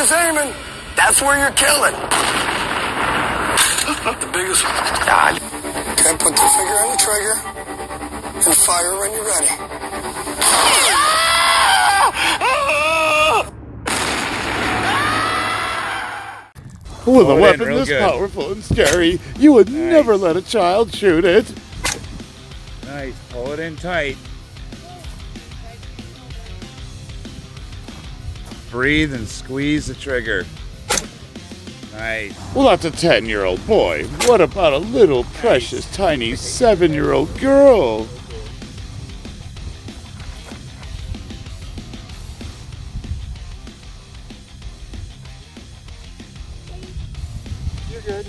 is aiming, that's where you're killing. The biggest one. Okay, put the finger on the trigger and fire when you're ready. With a weapon this powerful and scary, you would never let a child shoot it. Nice. Pull it in tight. Breathe and squeeze the trigger. Nice. Well, that's a 10-year-old boy. What about a little precious tiny 7-year-old girl? You're good.